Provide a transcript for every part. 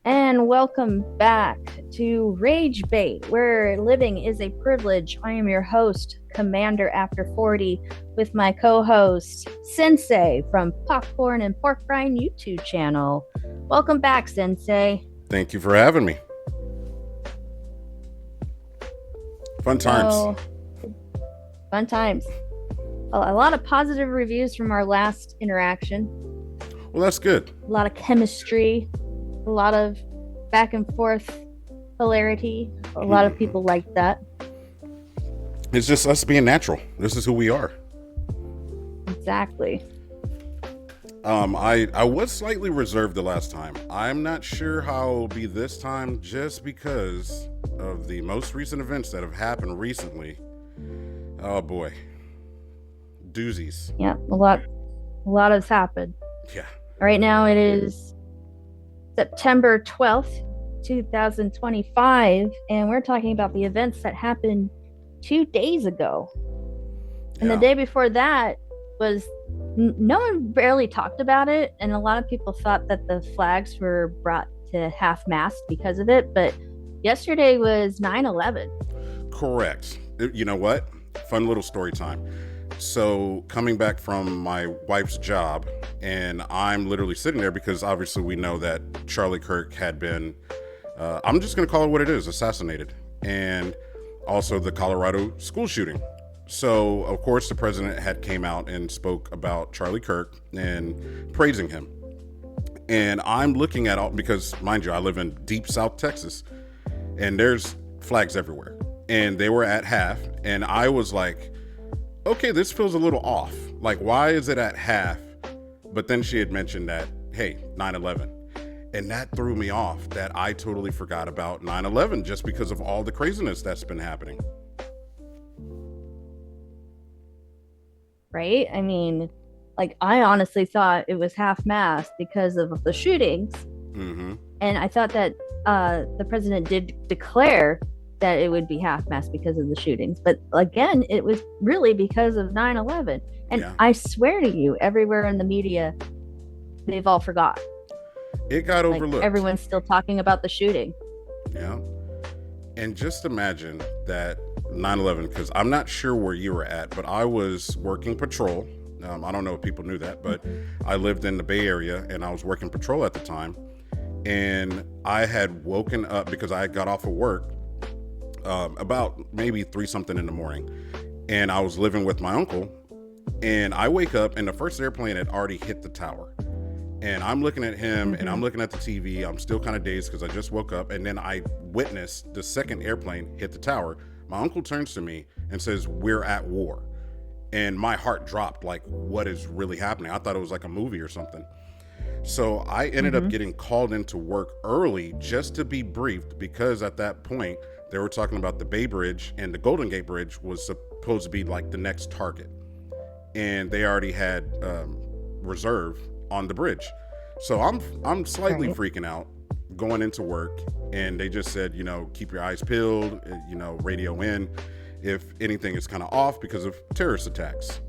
And welcome back to RaigeBait, where living is a privilege. I am your host, Commander After 40, with my co-host, Sensei from Popcorn and Pork Rind YouTube channel. Welcome back, Sensei. Thank you for having me. Fun times. Fun times. A lot of positive reviews from our last interaction. Well, that's good. A lot of chemistry. A lot of back and forth hilarity. A lot of people like that. It's just us being natural. This is who we are. Exactly. I was slightly reserved the last time. I'm not sure how it'll be this time, just because of the most recent events that have happened recently. Oh boy, doozies. Yeah, a lot has happened. Yeah. Right now it is September 12th, 2025, and we're talking about the events that happened 2 days ago. And the day before that was no one barely talked about it, and a lot of people thought that the flags were brought to half-mast because of it, but yesterday was 9/11. Correct. You know what? Fun little story time. So coming back from my wife's job, and I'm literally sitting there because obviously we know that Charlie Kirk had been, I'm just going to call it what it is, assassinated, and also the Colorado school shooting. So of course the president had came out and spoke about Charlie Kirk and praising him. And I'm looking at all, because mind you, I live in deep South Texas, and there's flags everywhere, and they were at half, and I was like, okay, this feels a little off. Like, why is it at half? But then she had mentioned that, hey, 9/11. And that threw me off, that I totally forgot about 9/11 just because of all the craziness that's been happening. Right? I mean, like, I honestly thought it was half-mast because of the shootings. Mm-hmm. And I thought that the president did declare that it would be half-mast because of the shootings. But again, it was really because of 9/11. And I swear to you, everywhere in the media, they've all forgot. It got overlooked. Everyone's still talking about the shooting. Yeah. And just imagine that 9/11, because I'm not sure where you were at, but I was working patrol. I don't know if people knew that, but I lived in the Bay Area, and I was working patrol at the time. And I had woken up because I got off of work about maybe 3-something in the morning, and I was living with my uncle, and I wake up and the first airplane had already hit the tower, and I'm looking at him and I'm looking at the TV. I'm still kind of dazed because I just woke up, and then I witnessed the second airplane hit the tower. My uncle turns to me and says, "We're at war." And my heart dropped, like, what is really happening? I thought it was like a movie or something. So I ended up getting called into work early just to be briefed, because at that point they were talking about the Bay Bridge, and the Golden Gate Bridge was supposed to be like the next target. And they already had reserve on the bridge. So I'm slightly freaking out going into work, and they just said, keep your eyes peeled, radio in if anything is kind of off because of terrorist attacks.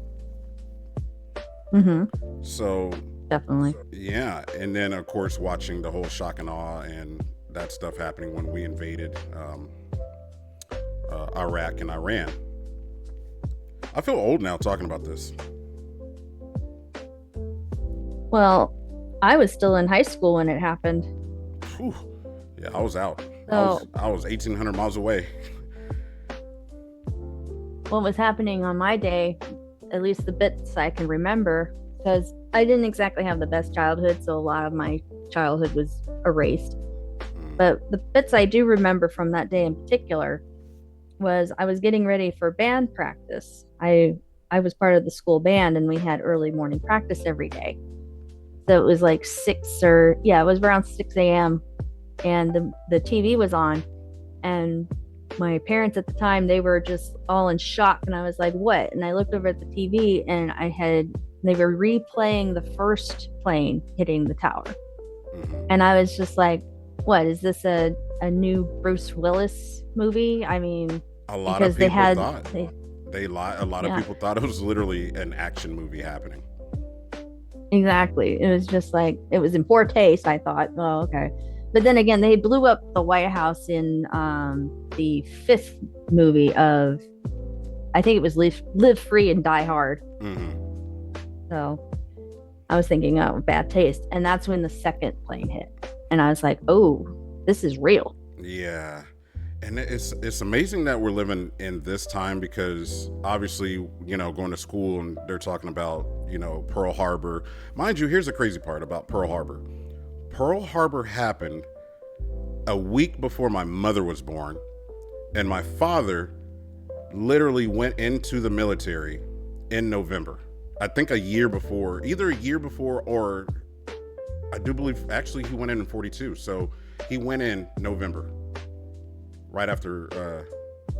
So Definitely. Yeah. And then of course watching the whole shock and awe and that stuff happening when we invaded Iraq and Iran. I feel old now talking about this. Well, I was still in high school when it happened. Whew. Yeah, I was out. So, I was 1,800 miles away. What was happening on my day, at least the bits I can remember, because I didn't exactly have the best childhood, so a lot of my childhood was erased. But the bits I do remember from that day in particular was I was getting ready for band practice. I was part of the school band, and we had early morning practice every day. So it was like it was around 6 a.m. and the TV was on, and my parents at the time, they were just all in shock, and I was like, what? And I looked over at the TV, and they were replaying the first plane hitting the tower. And I was just like, what, is this a new Bruce Willis movie? I mean, a lot of people thought a lot of people thought it was literally an action movie happening. Exactly. It was just like, it was in poor taste. I thought, oh, okay. but then again, they blew up the White House in the fifth movie of, I think it was Live Free and Die Hard. So I was thinking, oh, bad taste. And that's when the second plane hit. And I was like, oh, this is real. Yeah. And it's amazing that we're living in this time, because obviously, going to school and they're talking about, Pearl Harbor. Mind you, here's the crazy part about Pearl Harbor. Pearl Harbor happened a week before my mother was born, and my father literally went into the military in November. I think either a year before, or I do believe actually he went in 42. So he went in November, right after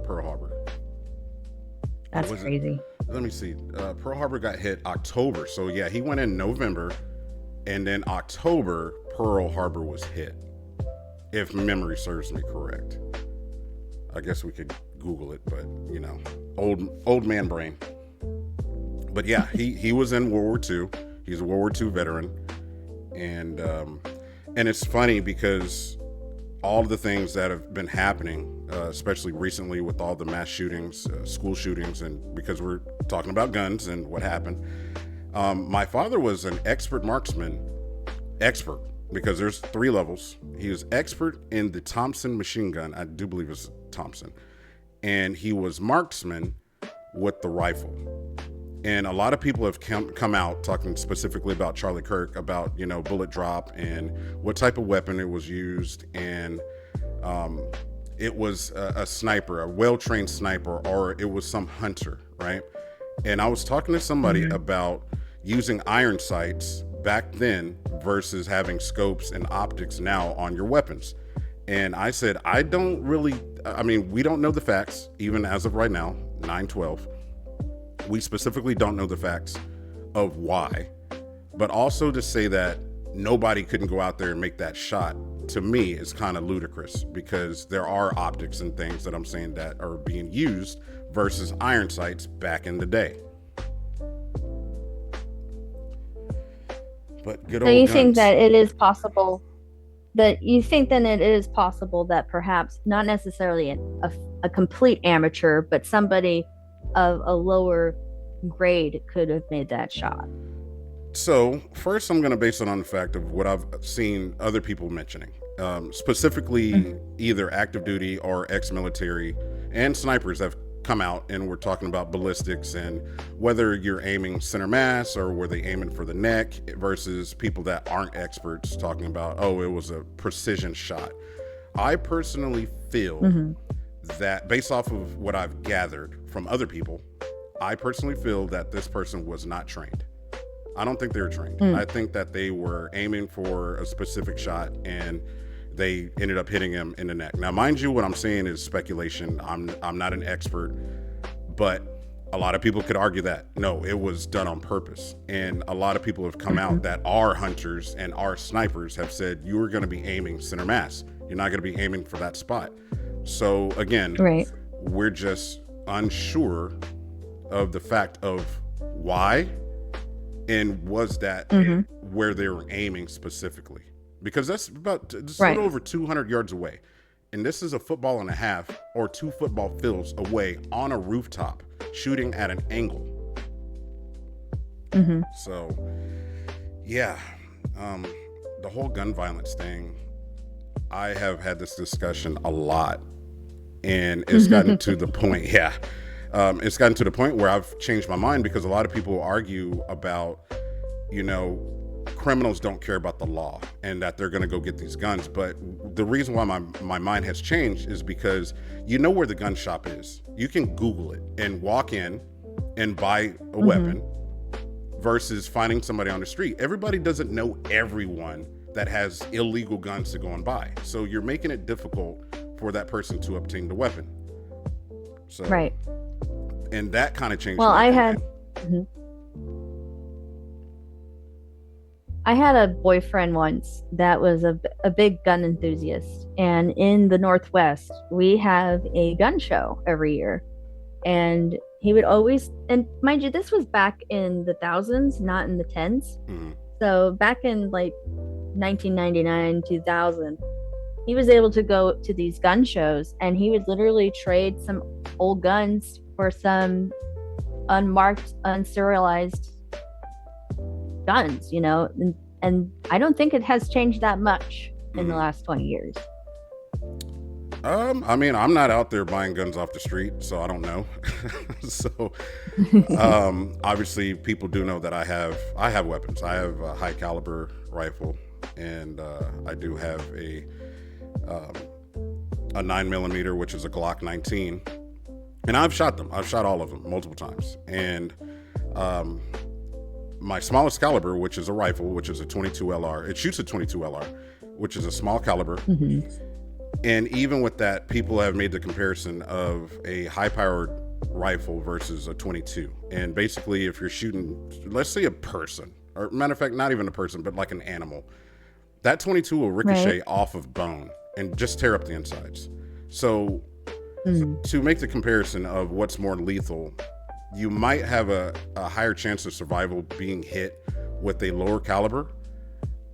Pearl Harbor. That's crazy. Let me see. Pearl Harbor got hit October. So yeah, he went in November, and then October, Pearl Harbor was hit, if memory serves me correct. I guess we could Google it, but old man brain. But yeah, he was in World War II. He's a World War II veteran, and it's funny because all the things that have been happening, especially recently with all the mass shootings, school shootings, and because we're talking about guns and what happened. My father was an expert marksman, because there's 3 levels. He was expert in the Thompson machine gun. I do believe it's Thompson. And he was marksman with the rifle. And a lot of people have come out talking specifically about Charlie Kirk, about, bullet drop and what type of weapon it was used. And it was a sniper, a well-trained sniper, or it was some hunter, right? And I was talking to somebody about using iron sights back then versus having scopes and optics now on your weapons. And I said, we don't know the facts, even as of right now, 9/12. We specifically don't know the facts of why, but also to say that nobody couldn't go out there and make that shot, to me, is kind of ludicrous, because there are optics and things that I'm saying that are being used versus iron sights back in the day. But good old So you guns. think that it is possible that perhaps not necessarily a complete amateur, but somebody of a lower grade could have made that shot? So first, I'm going to base it on the fact of what I've seen other people mentioning, specifically either active duty or ex-military, and snipers have come out and we're talking about ballistics and whether you're aiming center mass or were they aiming for the neck, versus people that aren't experts talking about, oh, it was a precision shot. I personally feel that, based off of what I've gathered from other people, I personally feel that this person was not trained. I don't think they were trained. I think that they were aiming for a specific shot and they ended up hitting him in the neck. Now, mind you, what I'm saying is speculation. I'm not an expert, but a lot of people could argue that no, it was done on purpose. And a lot of people have come out that are hunters and are snipers have said you are going to be aiming center mass. You're not going to be aiming for that spot. So again, we're just unsure of the fact of why and was that where they were aiming specifically, because that's about just a little over 200 yards away, and this is a football and a half or 2 football fields away on a rooftop shooting at an angle. So yeah, the whole gun violence thing, I have had this discussion a lot, and it's gotten to the point, it's gotten to the point where I've changed my mind, because a lot of people argue about, criminals don't care about the law and that they're going to go get these guns. But the reason why my mind has changed is because where the gun shop is. You can Google it and walk in and buy a weapon versus finding somebody on the street. Everybody doesn't know everyone that has illegal guns to go and buy. So you're making it difficult for that person to obtain the weapon. So, and that kind of changed. Well, I had a boyfriend once that was a big gun enthusiast, and in the Northwest we have a gun show every year, and he would always, and mind you, this was back in the thousands, not in the tens. So back in like 1999, 2000, he was able to go to these gun shows, and he would literally trade some old guns for some unmarked, unserialized guns, and I don't think it has changed that much in the last 20 years. I mean, I'm not out there buying guns off the street, so I don't know. So, obviously, people do know that I have weapons. I have a high caliber rifle, and I do have a 9mm, which is a Glock 19, and I've shot them. I've shot all of them multiple times, and my smallest caliber, which is a rifle, which is a 22 LR. It shoots a 22 LR, which is a small caliber. And even with that, people have made the comparison of a high-powered rifle versus a 22. And basically, if you're shooting, let's say a person, or matter of fact, not even a person, but like an animal, that 22 will ricochet off of bone and just tear up the insides. So to make the comparison of what's more lethal, you might have a higher chance of survival being hit with a lower caliber.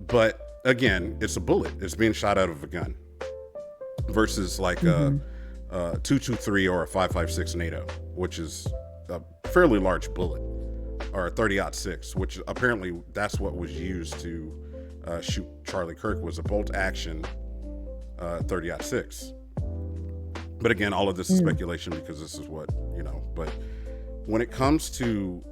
But again, it's a bullet. It's being shot out of a gun. Versus like a 223 or a 5.56 NATO, which is a fairly large bullet, or a 30-06, which apparently that's what was used to shoot Charlie Kirk, was a bolt action 30-06. But again, all of this is speculation because this is what, but when it comes to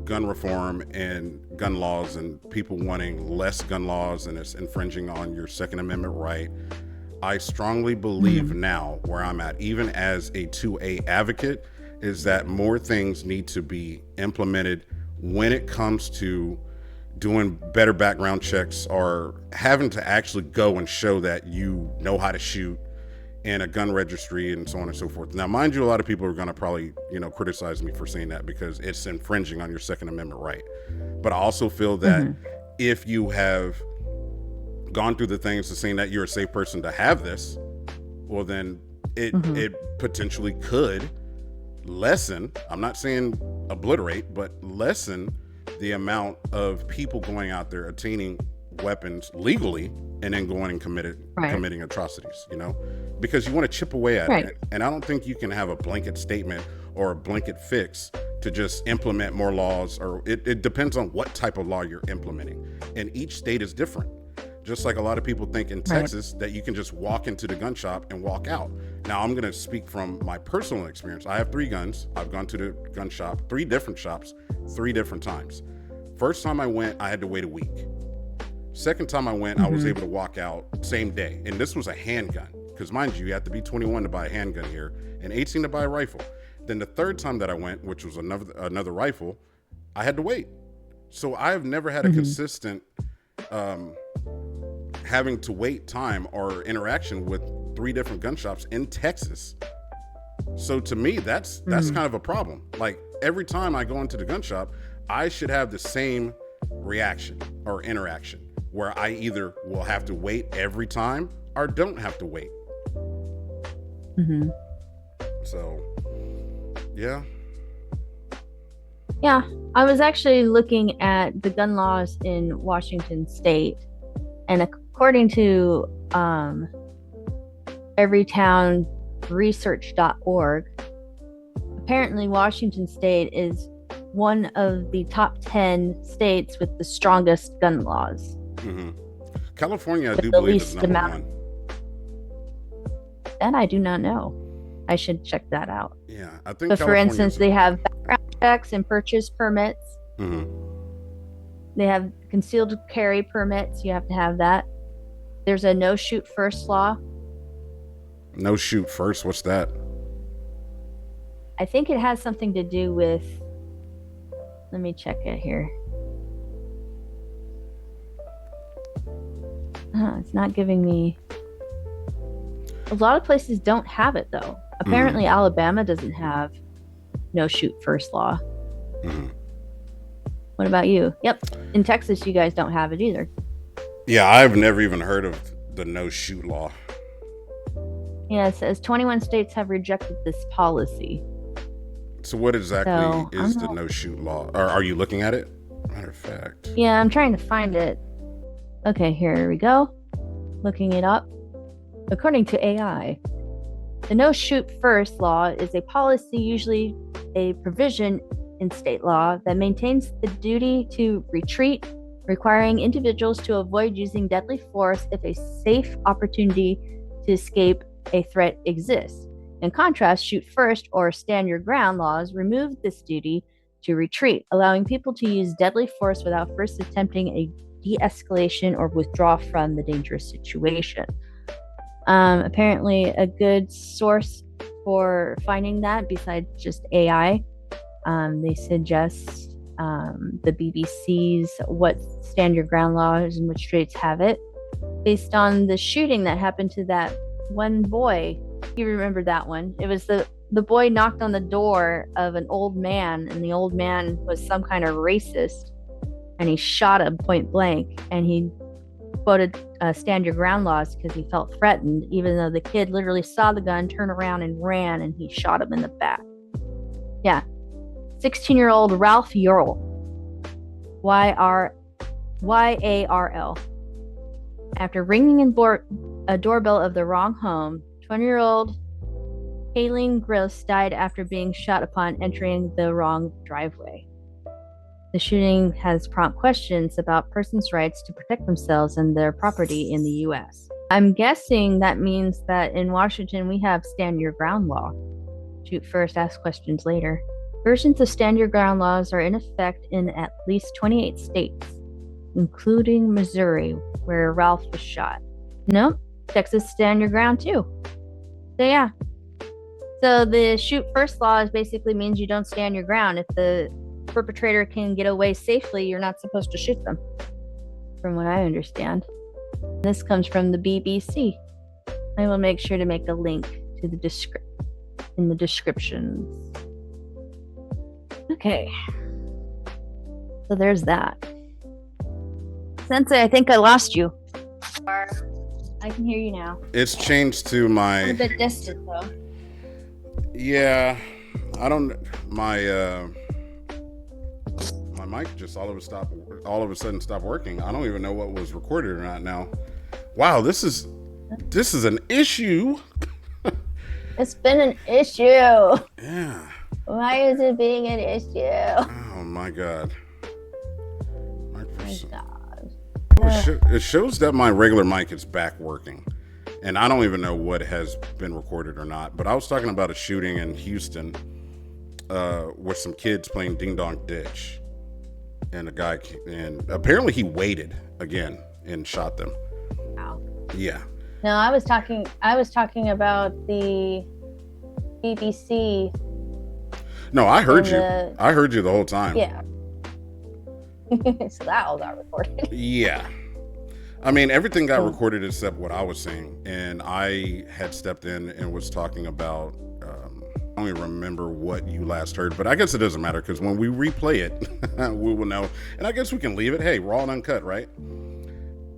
gun reform and gun laws and people wanting less gun laws and it's infringing on your Second Amendment right, I strongly believe now, where I'm at, even as a 2A advocate, is that more things need to be implemented when it comes to doing better background checks or having to actually go and show that you know how to shoot in a gun registry and so on and so forth. Now, mind you, a lot of people are going to probably, criticize me for saying that because it's infringing on your Second Amendment right. But I also feel that if you have gone through the things to saying that you're a safe person to have this, well, then it potentially could lessen, I'm not saying obliterate, but lessen the amount of people going out there obtaining weapons legally and then going and committing atrocities, because you want to chip away at it. And I don't think you can have a blanket statement or a blanket fix to just implement more laws, or it depends on what type of law you're implementing. And each state is different. Just like a lot of people think in Texas that you can just walk into the gun shop and walk out. Now, I'm going to speak from my personal experience. I have 3 guns. I've gone to the gun shop, 3 different shops, 3 different times. First time I went, I had to wait a week. Second time I went, I was able to walk out same day. And this was a handgun. Because mind you have to be 21 to buy a handgun here and 18 to buy a rifle. Then the third time that I went, which was another rifle, I had to wait. So I have never had a consistent having to wait time or interaction with 3 different gun shops in Texas. So to me, that's kind of a problem. Like every time I go into the gun shop, I should have the same reaction or interaction where I either will have to wait every time or don't have to wait. So, yeah. Yeah, I was actually looking at the gun laws in Washington State, and according to everytownresearch.org, apparently Washington State is one of the top 10 states with the strongest gun laws. California, I do believe, is number 1. That I do not know. I should check that out. Yeah, I think. But for instance, they have background checks and purchase permits. They have concealed carry permits. You have to have that. There's a no shoot first law. No shoot first? What's that? I think it has something to do with, let me check it here. It's not giving me. A lot of places don't have it though. Apparently Alabama doesn't have no shoot first law. What about you? Yep. In Texas, you guys don't have it either. Yeah, I've never even heard of the no shoot law. Yeah, it says 21 states have rejected this policy. So what exactly is the no shoot law? Or are you looking at it? Matter of fact. Yeah, I'm trying to find it. Okay, here we go. Looking it up. According to AI, the no shoot first law is a policy, usually a provision in state law, that maintains the duty to retreat, requiring individuals to avoid using deadly force if a safe opportunity to escape a threat exists. In contrast, shoot first or stand your ground laws remove this duty to retreat, allowing people to use deadly force without first attempting a de-escalation or withdraw from the dangerous situation. Apparently, a good source for finding that, besides just AI, they suggest the BBC's What Stand Your Ground Laws and which states have it, based on the shooting that happened to that one boy. You remember that one? It was the boy knocked on the door of an old man, and the old man was some kind of racist, and he shot him point blank, and he quoted stand your ground laws because he felt threatened, even though the kid literally saw the gun, turned around and ran, and he shot him in the back. Yeah. 16-year-old Ralph Yarl, Y-A-R-L. After ringing a doorbell of the wrong home, 20-year-old Kayleen Gross died after being shot upon entering the wrong driveway. The shooting has prompted questions about persons' rights to protect themselves and their property in the U.S. I'm guessing that means that in Washington we have stand your ground law. Shoot first, ask questions later. Versions of stand your ground laws are in effect in at least 28 states, including Missouri, where Ralph was shot. Nope, Texas stand your ground too. So yeah. So the shoot first law basically means you don't stand your ground. If the perpetrator can get away safely, you're not supposed to shoot them, from what I understand. This comes from the BBC. I will make sure to make a link to the in the descriptions. Okay. So there's that. Sensei, I think I lost you. I can hear you now. It's changed to my... A bit distant, though. Yeah. I don't... My mic just all of a sudden stopped working. I don't even know what was recorded or not now. Wow, this is an issue. It's been an issue. Yeah. Why is it being an issue? Oh my god. My god. It shows that my regular mic is back working, and I don't even know what has been recorded or not. But I was talking about a shooting in Houston with some kids playing Ding Dong Ditch. And apparently he waited again and shot them. Wow. Yeah. No, I was talking about the BBC. No, I heard you. I heard you the whole time. Yeah. So that all got recorded. Yeah. I mean, everything got recorded except what I was saying. And I had stepped in and was talking about, I don't even remember what you last heard, but I guess it doesn't matter because when we replay it, we will know. And I guess we can leave it. Hey, raw and uncut, right?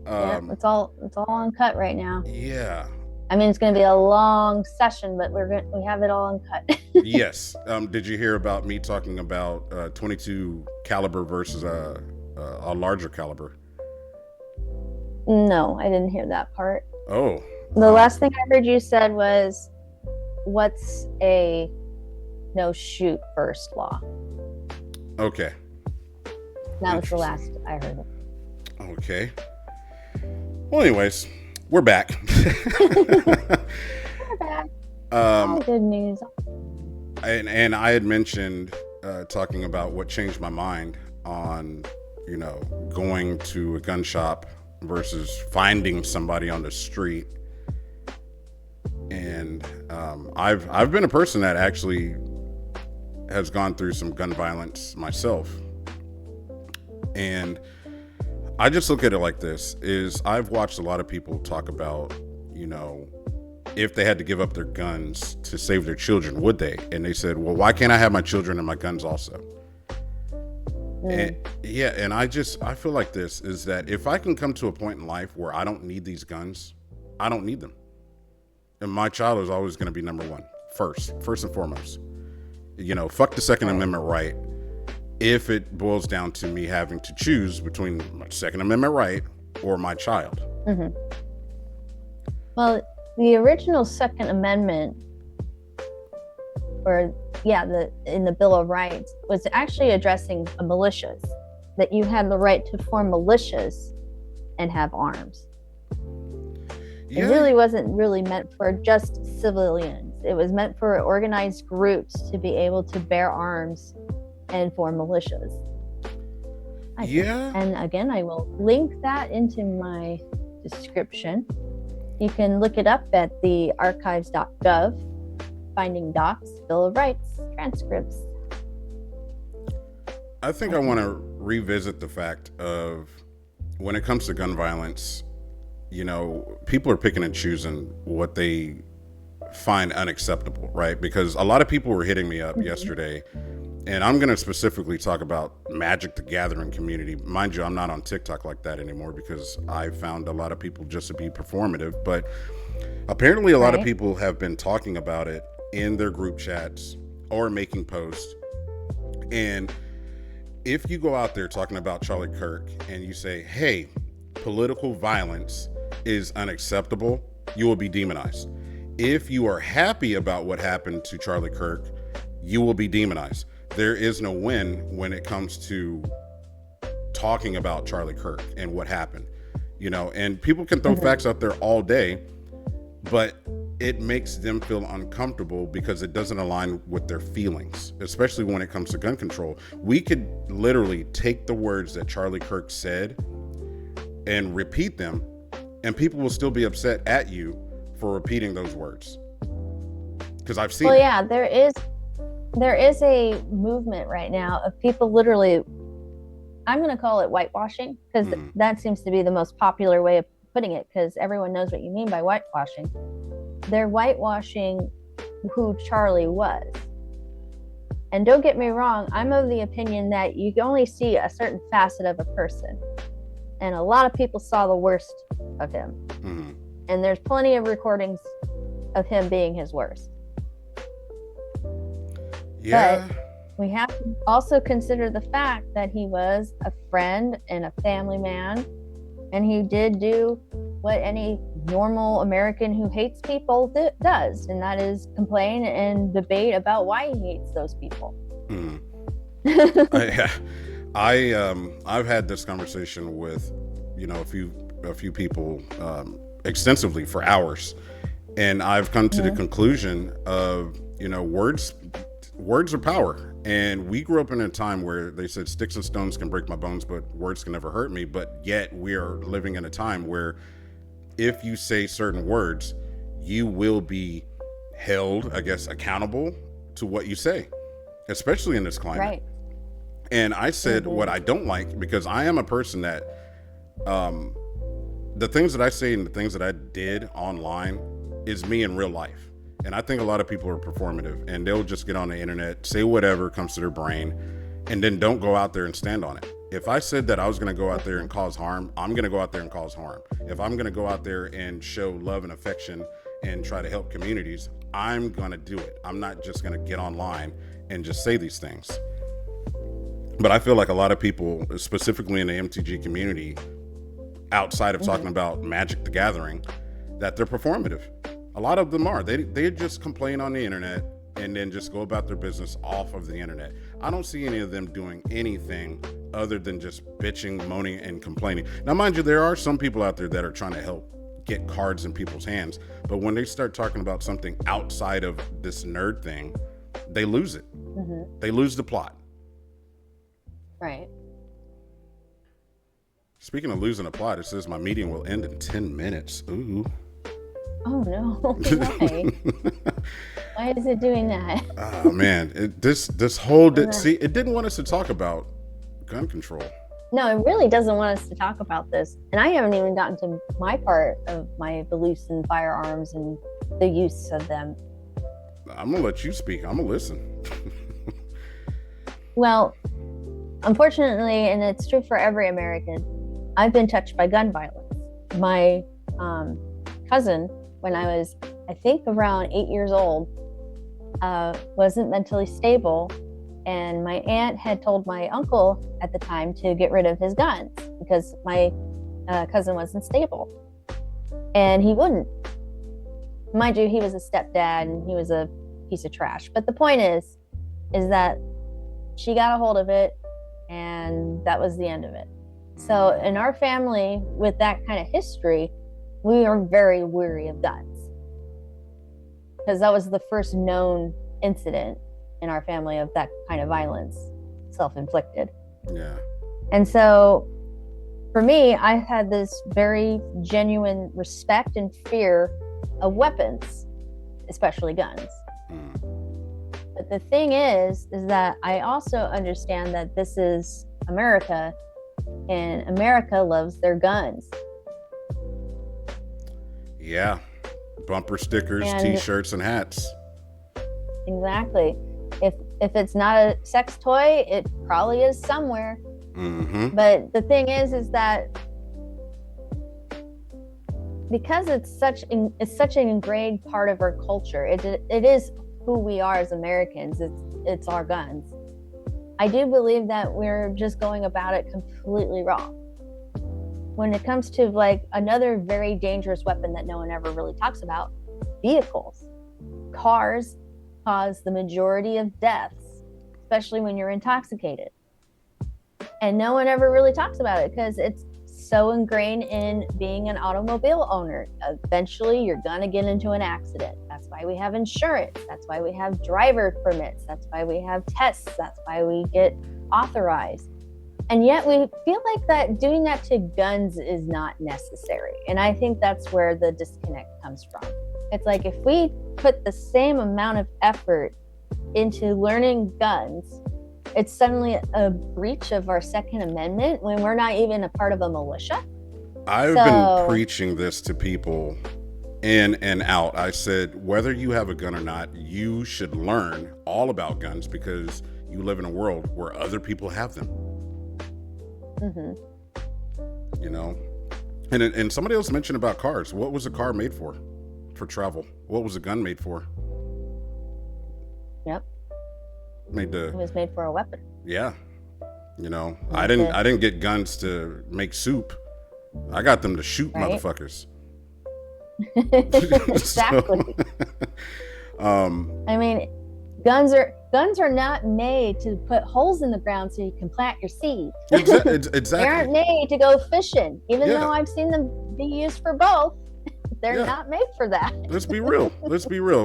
Yeah, it's all uncut right now. Yeah. I mean, it's going to be a long session, but we have it all uncut. Yes. Did you hear about me talking about 22 caliber versus a larger caliber? No, I didn't hear that part. Oh. The last thing I heard you said was, what's a no shoot first law? Okay. That was the last I heard. Okay. Well, anyways, we're back. We're back. All good news. And I had mentioned talking about what changed my mind on, going to a gun shop versus finding somebody on the street. And I've been a person that actually has gone through some gun violence myself. And I just look at it like this, is I've watched a lot of people talk about, if they had to give up their guns to save their children, would they? And they said, well, why can't I have my children and my guns also? And I feel like this is that if I can come to a point in life where I don't need these guns, I don't need them. And my child is always going to be number one, first and foremost. Fuck the Second Amendment right. If it boils down to me having to choose between my Second Amendment right or my child. Mm-hmm. Well, the original Second Amendment, or in the Bill of Rights, was actually addressing militias, that you had the right to form militias and have arms. It really wasn't really meant for just civilians. It was meant for organized groups to be able to bear arms and form militias. And again, I will link that into my description. You can look it up at the archives.gov, finding docs, Bill of Rights, transcripts. I think I want to revisit the fact of, when it comes to gun violence, you know, people are picking and choosing what they find unacceptable, right? Because a lot of people were hitting me up yesterday, and I'm going to specifically talk about Magic the Gathering community. Mind you, I'm not on TikTok like that anymore because I found a lot of people just to be performative, but apparently a lot of people have been talking about it in their group chats or making posts. And if you go out there talking about Charlie Kirk and you say, hey, political violence is unacceptable, you will be demonized. If you are happy about what happened to Charlie Kirk, you will be demonized. There is no win when it comes to talking about Charlie Kirk and what happened, you know, and people can throw facts out there all day, but it makes them feel uncomfortable because it doesn't align with their feelings, especially when it comes to gun control. We could literally take the words that Charlie Kirk said and repeat them, and people will still be upset at you for repeating those words. Because I've seen there is a movement right now of people literally, I'm going to call it whitewashing, because that seems to be the most popular way of putting it, because everyone knows what you mean by whitewashing. They're whitewashing who Charlie was. And don't get me wrong, I'm of the opinion that you can only see a certain facet of a person. And a lot of people saw the worst of him. And there's plenty of recordings of him being his worst. But we have to also consider the fact that he was a friend and a family man, and he did do what any normal American who hates people does, and that is complain and debate about why he hates those people. I've had this conversation with, you know, a few people extensively for hours, and I've come to the conclusion of, you know, words are power. And we grew up in a time where they said sticks and stones can break my bones, but words can never hurt me. But yet we are living in a time where if you say certain words, you will be held, I guess, accountable to what you say, especially in this climate. Right. And I said what I don't like, because I am a person that the things that I say and the things that I did online is me in real life. And I think a lot of people are performative, and they'll just get on the internet, say whatever comes to their brain, and then don't go out there and stand on it. If I said that I was going to go out there and cause harm, I'm going to go out there and cause harm. If I'm going to go out there and show love and affection and try to help communities, I'm going to do it. I'm not just going to get online and just say these things. But I feel like a lot of people, specifically in the MTG community, outside of talking about Magic the Gathering, that they're performative. A lot of them are. They just complain on the internet and then just go about their business off of the internet. I don't see any of them doing anything other than just bitching, moaning, and complaining. Now, mind you, there are some people out there that are trying to help get cards in people's hands, but when they start talking about something outside of this nerd thing, they lose it. They lose the plot. Right. Speaking of losing a plot, it says my meeting will end in 10 minutes. Ooh. Oh no! Why? Why is it doing that? Oh man, this whole it didn't want us to talk about gun control. No, it really doesn't want us to talk about this, and I haven't even gotten to my part of my beliefs in firearms and the use of them. I'm gonna let you speak. I'm gonna listen. Well, unfortunately, and it's true for every American, I've been touched by gun violence. My cousin, when I was, I think, around 8 years old, wasn't mentally stable, and my aunt had told my uncle at the time to get rid of his guns because my cousin wasn't stable, and he wouldn't. Mind you, he was a stepdad and he was a piece of trash. But the point is that she got a hold of it and that was the end of it. So in our family, with that kind of history, we are very weary of guns because that was the first known incident in our family of that kind of violence, self-inflicted. Yeah. And so for me, I had this very genuine respect and fear of weapons, especially guns. But the thing is that I also understand that this is America, and America loves their guns. Yeah. Bumper stickers, and t-shirts, and hats. Exactly. If it's not a sex toy, it probably is somewhere. Mm-hmm. But the thing is that because it's such an ingrained part of our culture, it is who we are as Americans. It's our guns. I do believe that we're just going about it completely wrong. When it comes to like another very dangerous weapon that no one ever really talks about, vehicles. Cars cause the majority of deaths, especially when you're intoxicated. And no one ever really talks about it because it's so ingrained in being an automobile owner. Eventually, you're going to get into an accident. That's why we have insurance. That's why we have driver permits. That's why we have tests. That's why we get authorized. And yet we feel like that doing that to guns is not necessary. And I think that's where the disconnect comes from. It's like if we put the same amount of effort into learning guns, it's suddenly a breach of our Second Amendment when we're not even a part of a militia. I've been preaching this to people in and out. I said, whether you have a gun or not, you should learn all about guns because you live in a world where other people have them. Mm-hmm. You know, and somebody else mentioned about cars. What was a car made for? For travel. What was a gun made for? Yep. It was made for a weapon. Yeah. You know, I didn't get guns to make soup. I got them to shoot motherfuckers. Exactly. I mean, guns are not made to put holes in the ground so you can plant your seed. Exactly. They aren't made to go fishing, even though I've seen them be used for both. They're not made for that. Let's be real.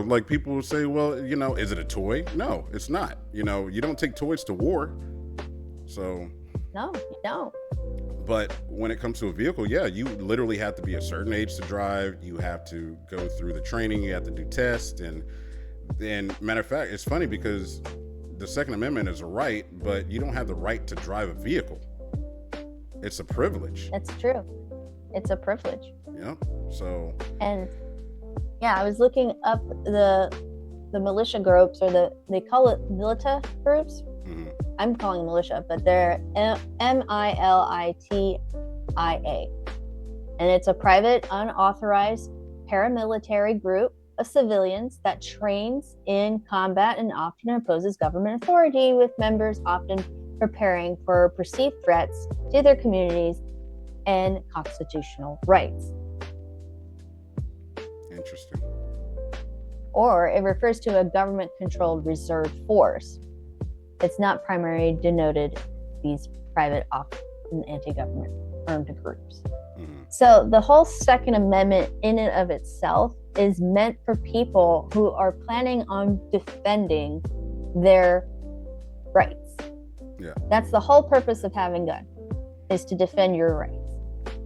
Like people will say, well, you know, is it a toy? No, it's not. You know, you don't take toys to war. So. No, you don't. But when it comes to a vehicle, you literally have to be a certain age to drive. You have to go through the training. You have to do tests. And matter of fact, it's funny because the Second Amendment is a right, but you don't have the right to drive a vehicle. It's a privilege. That's true. It's a privilege. Yeah. So. And I was looking up the militia groups, or they call it milita groups. Mm-hmm. I'm calling them militia, but they're MILITIA, and it's a private, unauthorized paramilitary group of civilians that trains in combat and often opposes government authority, with members often preparing for perceived threats to their communities and constitutional rights. Interesting. Or it refers to a government-controlled reserve force. It's not primarily denoted these private and anti-government armed groups. Mm-hmm. So the whole Second Amendment in and of itself is meant for people who are planning on defending their rights. Yeah. That's the whole purpose of having guns, is to defend your rights.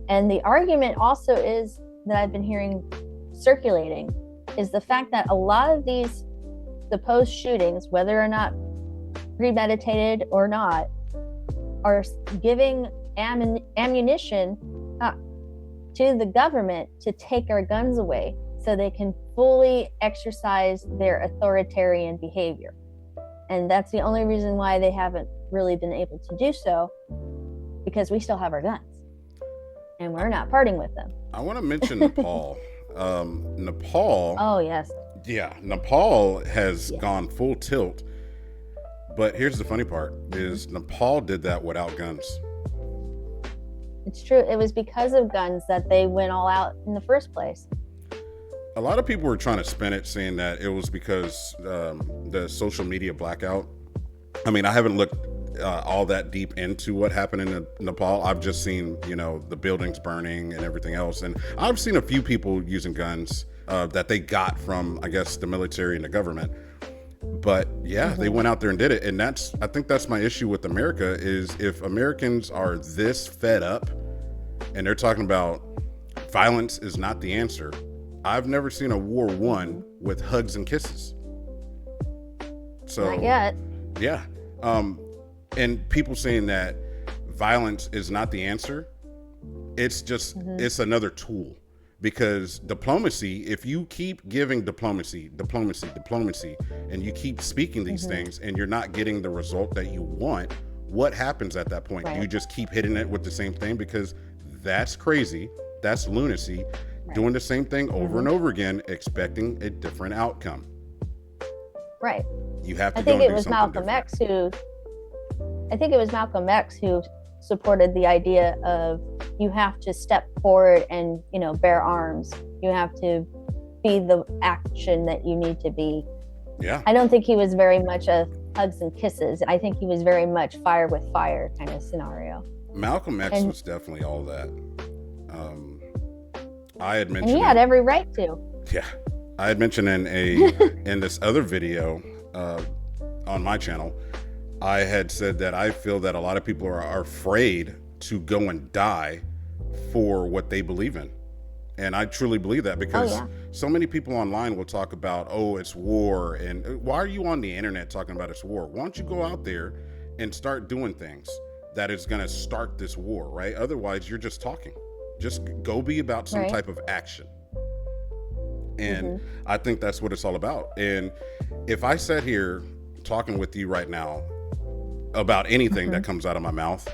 And the argument also is that I've been hearing circulating is the fact that a lot of these supposed shootings, whether or not premeditated or not, are giving ammunition to the government to take our guns away so they can fully exercise their authoritarian behavior. And that's the only reason why they haven't really been able to do so, because we still have our guns and we're not parting with them. I want to mention Nepal. Nepal. Oh, yes. Yeah, Nepal has gone full tilt. But here's the funny part, is Nepal did that without guns. It's true. It was because of guns that they went all out in the first place. a lot of people were trying to spin it, saying that it was because the social media blackout. I mean, I haven't looked all that deep into what happened in Nepal. I've just seen, the buildings burning and everything else. And I've seen a few people using guns that they got from, I guess, the military and the government. But yeah, they went out there and did it. And I think that's my issue with America, is if Americans are this fed up and they're talking about violence is not the answer. I've never seen a war won with hugs and kisses. So not yet. Yeah. And people saying that violence is not the answer. It's just, it's another tool, because diplomacy, if you keep giving diplomacy, and you keep speaking these things and you're not getting the result that you want, what happens at that point? Right. You just keep hitting it with the same thing, because that's crazy. That's lunacy. Right. Doing the same thing over and over again, expecting a different outcome. Right. You have to. I think it was Malcolm X who supported the idea of you have to step forward and, bear arms. You have to be the action that you need to be. Yeah. I don't think he was very much a hugs and kisses. I think he was very much fire with fire kind of scenario. Malcolm X was definitely all that. I had mentioned, and he had every right to. Yeah. I had mentioned in this other video on my channel, I had said that I feel that a lot of people are afraid to go and die for what they believe in. And I truly believe that, because so many people online will talk about, it's war. And why are you on the internet talking about it's war? Why don't you go out there and start doing things that is going to start this war, right? Otherwise, you're just talking. Just go be about some type of action. And I think that's what it's all about. And if I sat here talking with you right now about anything that comes out of my mouth,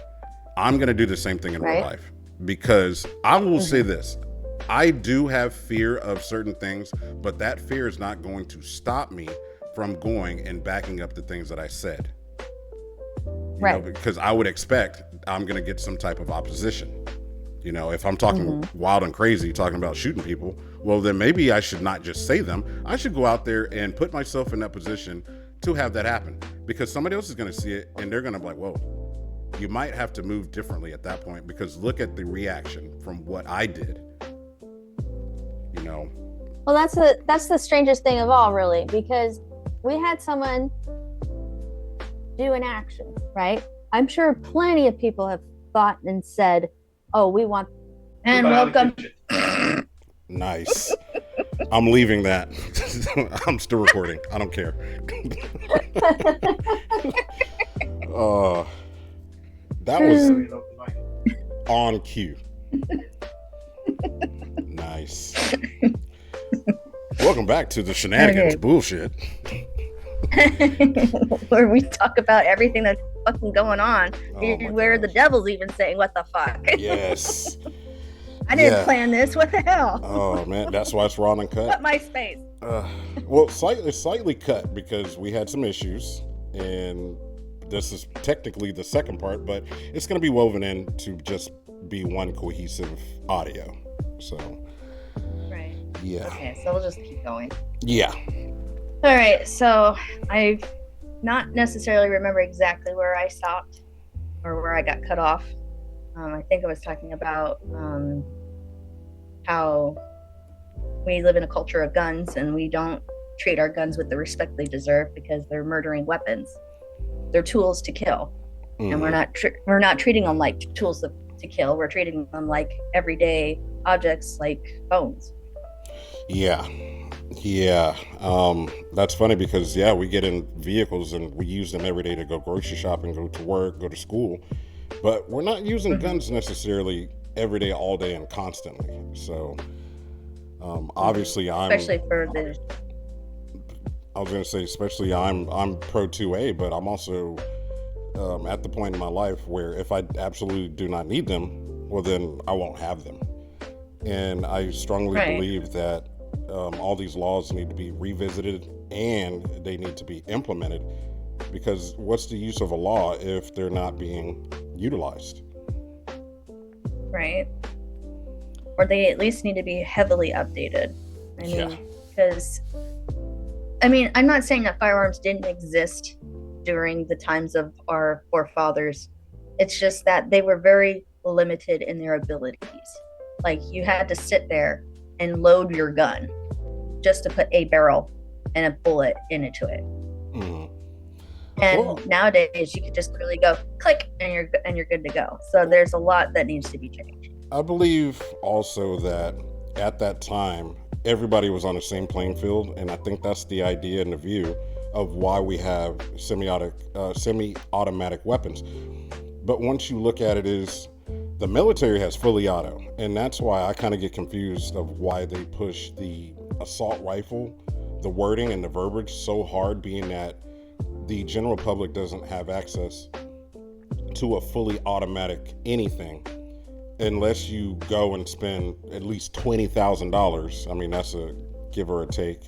I'm going to do the same thing in real life, because I will say this. I do have fear of certain things, but that fear is not going to stop me from going and backing up the things that I said. Because I would expect I'm going to get some type of opposition. If I'm talking wild and crazy, talking about shooting people, well, then maybe I should not just say them. I should go out there and put myself in that position to have that happen, because somebody else is going to see it and they're going to be like, whoa, you might have to move differently at that point, because look at the reaction from what I did. Well, that's the strangest thing of all, really, because we had someone do an action, right? I'm sure plenty of people have thought and said, we want and welcome. Nice. I'm leaving that. I'm still recording. I don't care. That was on cue. Nice. Welcome back to the shenanigans bullshit. Where we talk about everything that's fucking going on, where the devil's even saying, what the fuck? Yes. I didn't plan this. What the hell? Oh man, that's why it's raw and cut. Cut my space. Well, slightly cut, because we had some issues, and this is technically the second part, but it's going to be woven in to just be one cohesive audio. So. Right. Yeah. Okay, so we'll just keep going. Yeah. All right, so I not necessarily remember exactly where I stopped or where I got cut off. I think I was talking about how we live in a culture of guns, and we don't treat our guns with the respect they deserve, because they're murdering weapons. They're tools to kill, and we're not treating them like tools to kill. We're treating them like everyday objects, like phones. Yeah. That's funny, because we get in vehicles and we use them every day to go grocery shopping, go to work, go to school, but we're not using guns necessarily every day, all day, and constantly. So obviously especially I'm pro 2A, but I'm also at the point in my life where if I absolutely do not need them, well, then I won't have them. And I strongly believe that all these laws need to be revisited, and they need to be implemented, because what's the use of a law if they're not being utilized? Right. Or they at least need to be heavily updated. I Yeah. mean, because I mean, I'm not saying that firearms didn't exist during the times of our forefathers. It's just that they were very limited in their abilities. Like you had to sit there and load your gun just to put a barrel and a bullet into it. Mhm. And Well, nowadays, you could just literally go click, and you're good to go. So there's a lot that needs to be changed. I believe also that at that time, everybody was on the same playing field, and I think that's the idea and the view of why we have semi-automatic weapons. But once you look at it, is the military has fully auto, and that's why I kind of get confused of why they push the assault rifle, the wording and the verbiage so hard, being that the general public doesn't have access to a fully automatic anything unless you go and spend at least $20,000. I mean, that's a give or a take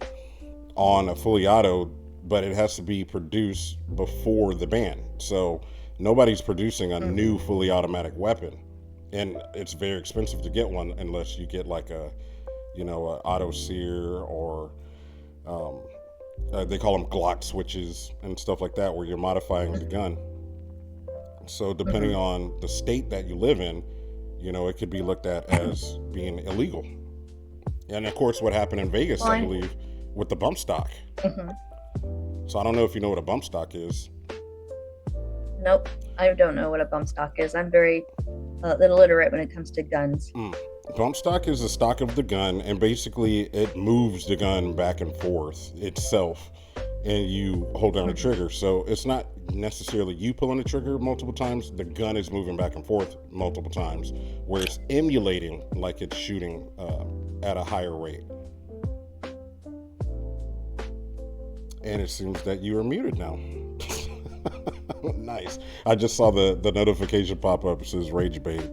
on a fully auto, but it has to be produced before the ban. So nobody's producing a new fully automatic weapon, and it's very expensive to get one unless you get like a, a auto sear or they call them Glock switches and stuff like that, where you're modifying the gun. So depending on the state that you live in, it could be looked at as being illegal. And of course, what happened in Vegas, I believe, with the bump stock. So I don't know if you know what a bump stock is. Nope, I don't know what a bump stock is. I'm very illiterate when it comes to guns. Bump stock is the stock of the gun, and basically it moves the gun back and forth itself, and you hold down the trigger. So it's not necessarily you pulling the trigger multiple times, the gun is moving back and forth multiple times, where it's emulating like it's shooting at a higher rate. And it seems that you are muted now. Nice. I just saw the notification pop up. It says RaigeBait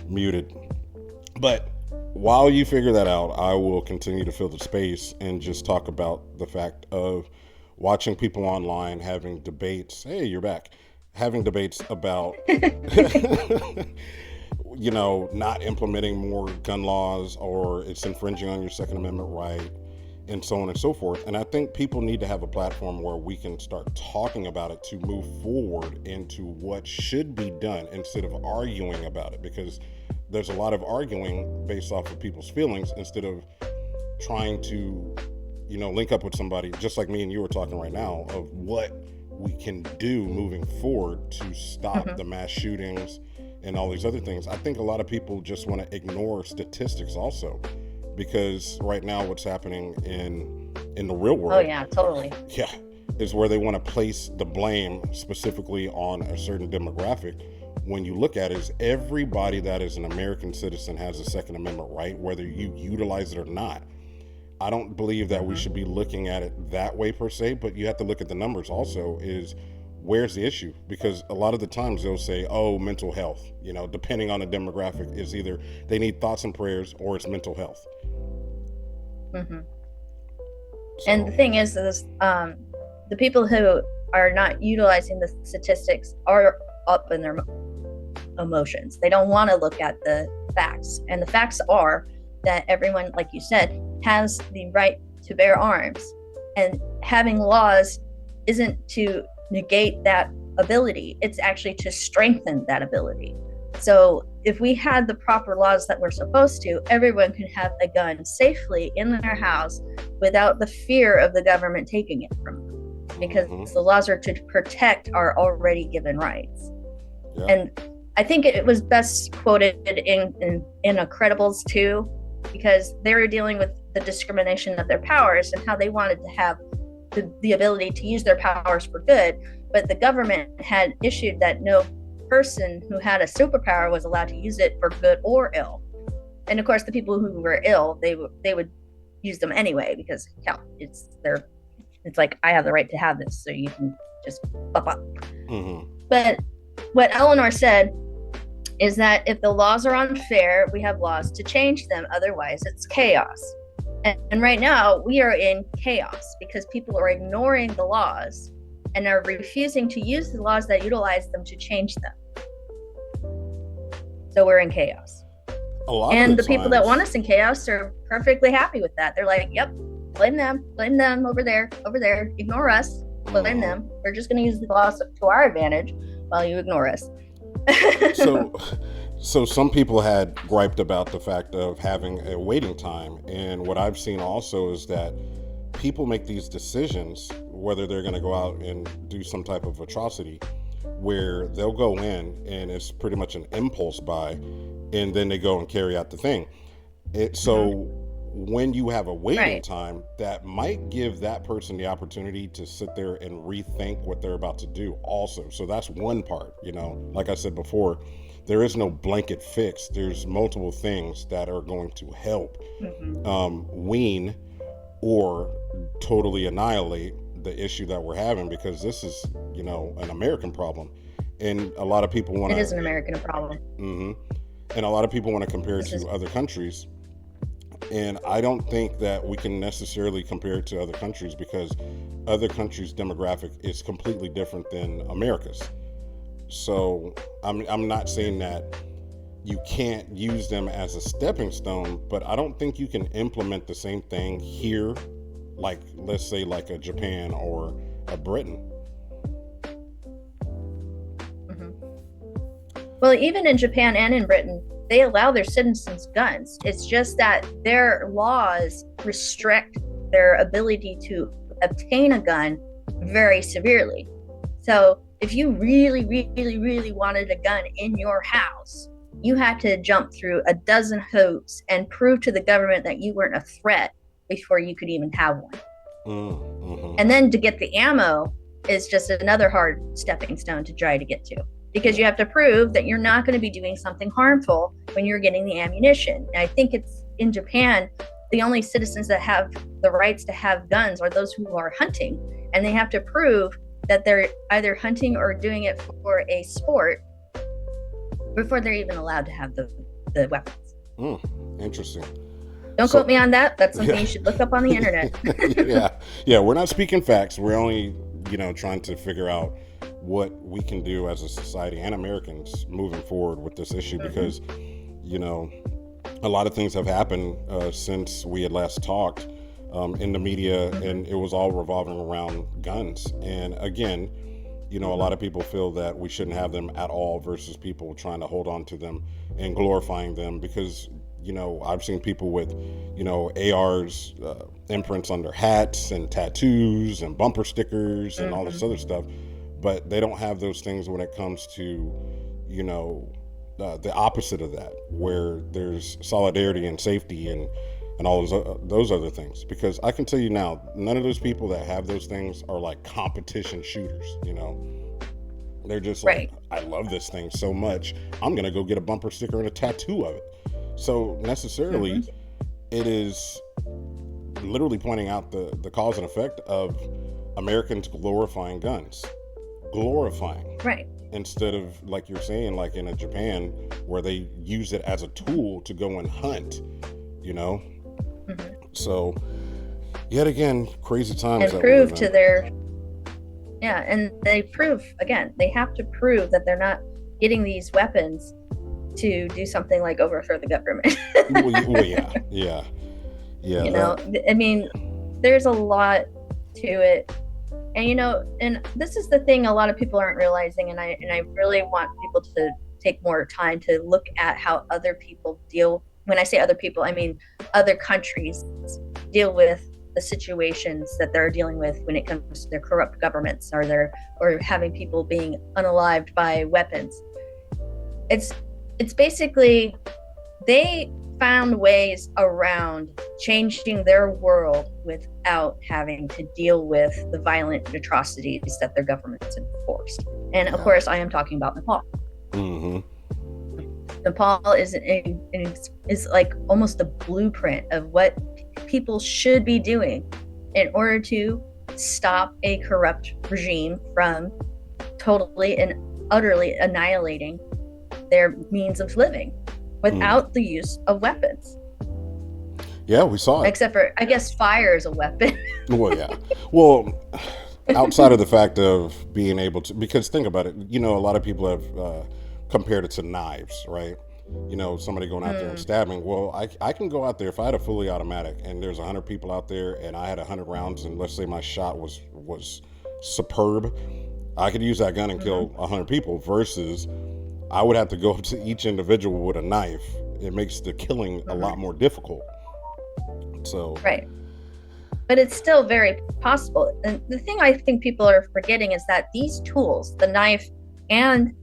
muted. But while you figure that out, I will continue to fill the space and just talk about the fact of watching people online having debates. Hey, you're back. Having debates about, not implementing more gun laws, or it's infringing on your Second Amendment right, and so on and so forth. And I think people need to have a platform where we can start talking about it to move forward into what should be done instead of arguing about it, because there's a lot of arguing based off of people's feelings instead of trying to, link up with somebody, just like me and you were talking right now, of what we can do moving forward to stop the mass shootings and all these other things. I think a lot of people just want to ignore statistics also, because right now what's happening in the real world, oh yeah, totally, is where they want to place the blame specifically on a certain demographic, when you look at it, is everybody that is an American citizen has a Second Amendment right, whether you utilize it or not. I don't believe that we should be looking at it that way per se, but you have to look at the numbers also, is where's the issue? Because a lot of the times they'll say, oh, mental health, depending on the demographic, is either they need thoughts and prayers or it's mental health. So, and the thing is the people who are not utilizing the statistics are up in their emotions. They don't want to look at the facts, and the facts are that everyone, like you said, has the right to bear arms, and having laws isn't to negate that ability, it's actually to strengthen that ability. So if we had the proper laws that we're supposed to, everyone could have a gun safely in their house without the fear of the government taking it from them, because the laws are to protect our already given rights. And I think it was best quoted in Incredibles 2, because they were dealing with the discrimination of their powers and how they wanted to have the ability to use their powers for good, but the government had issued that no person who had a superpower was allowed to use it for good or ill. And of course, the people who were ill, they would use them anyway, because it's like, I have the right to have this, so you can just pop up. But what Eleanor said is that if the laws are unfair, we have laws to change them. Otherwise, it's chaos. And right now, we are in chaos because people are ignoring the laws and are refusing to use the laws that utilize them to change them. So we're in chaos. A lot of And the the people that times, want us in chaos are perfectly happy with that. They're like, yep, blame them over there, ignore us, blame mhm. them. We're just going to use the laws to our advantage while you ignore us. So, so some people had griped about the fact of having a waiting time, and what I've seen also is that people make these decisions whether they're going to go out and do some type of atrocity, where they'll go in and it's pretty much an impulse buy, and then they go and carry out the thing. So when you have a waiting Right. time, that might give that person the opportunity to sit there and rethink what they're about to do also. So that's one part, like I said before, there is no blanket fix. There's multiple things that are going to help wean or totally annihilate the issue that we're having, because this is, an American problem. And a lot of people want It is to, an American problem. and a lot of people want to compare it This to is other countries. And I don't think that we can necessarily compare it to other countries, because other countries' demographic is completely different than America's. So I'm not saying that you can't use them as a stepping stone, but I don't think you can implement the same thing here, like let's say like a Japan or a Britain. Well, even in Japan and in Britain, they allow their citizens guns. It's just that their laws restrict their ability to obtain a gun very severely. So if you really, really, really wanted a gun in your house, you had to jump through a dozen hoops and prove to the government that you weren't a threat before you could even have one. Mm-hmm. And then to get the ammo is just another hard stepping stone to try to get to, because you have to prove that you're not going to be doing something harmful when you're getting the ammunition. And I think it's in Japan, the only citizens that have the rights to have guns are those who are hunting. And they have to prove that they're either hunting or doing it for a sport before they're even allowed to have the weapons. Interesting. Don't quote me on that. That's something you should look up on the internet. Yeah. We're not speaking facts. We're only, trying to figure out what we can do as a society and Americans moving forward with this issue, because, a lot of things have happened since we had last talked in the media, and it was all revolving around guns. And again, a lot of people feel that we shouldn't have them at all versus people trying to hold on to them and glorifying them, because I've seen people with, ARs, imprints on their hats and tattoos and bumper stickers and all this other stuff, but they don't have those things when it comes to, the opposite of that, where there's solidarity and safety and all those other things. Because I can tell you now, none of those people that have those things are like competition shooters, They're just like, I love this thing so much, I'm going to go get a bumper sticker and a tattoo of it. So necessarily, it is literally pointing out the cause and effect of Americans glorifying guns. Glorifying. Right. Instead of, like you're saying, like in a Japan, where they use it as a tool to go and hunt, So, yet again, crazy times. And prove to their... Yeah, and they prove, again, they have to prove that they're not getting these weapons to do something like overthrow the government. Yeah. I mean, there's a lot to it. And, and this is the thing a lot of people aren't realizing, and I really want people to take more time to look at how other people deal. When I say other people, I mean other countries deal with the situations that they're dealing with when it comes to their corrupt governments or having people being unalived by weapons. It's basically, they found ways around changing their world without having to deal with the violent atrocities that their governments enforced. And of course, I am talking about Nepal. Nepal is like almost a blueprint of what people should be doing in order to stop a corrupt regime from totally and utterly annihilating their means of living without the use of weapons. Yeah, we saw it. Except for, I guess, fire is a weapon. Well, yeah. Well, outside of the fact of being able to, because think about it, a lot of people have compared it to knives, right? somebody going out there and stabbing. Well, I can go out there if I had a fully automatic and there's 100 people out there and I had 100 rounds and let's say my shot was superb. I could use that gun and kill 100 people versus I would have to go up to each individual with a knife. It makes the killing a lot more difficult. So right. But it's still very possible. And the thing I think people are forgetting is that these tools, the knife and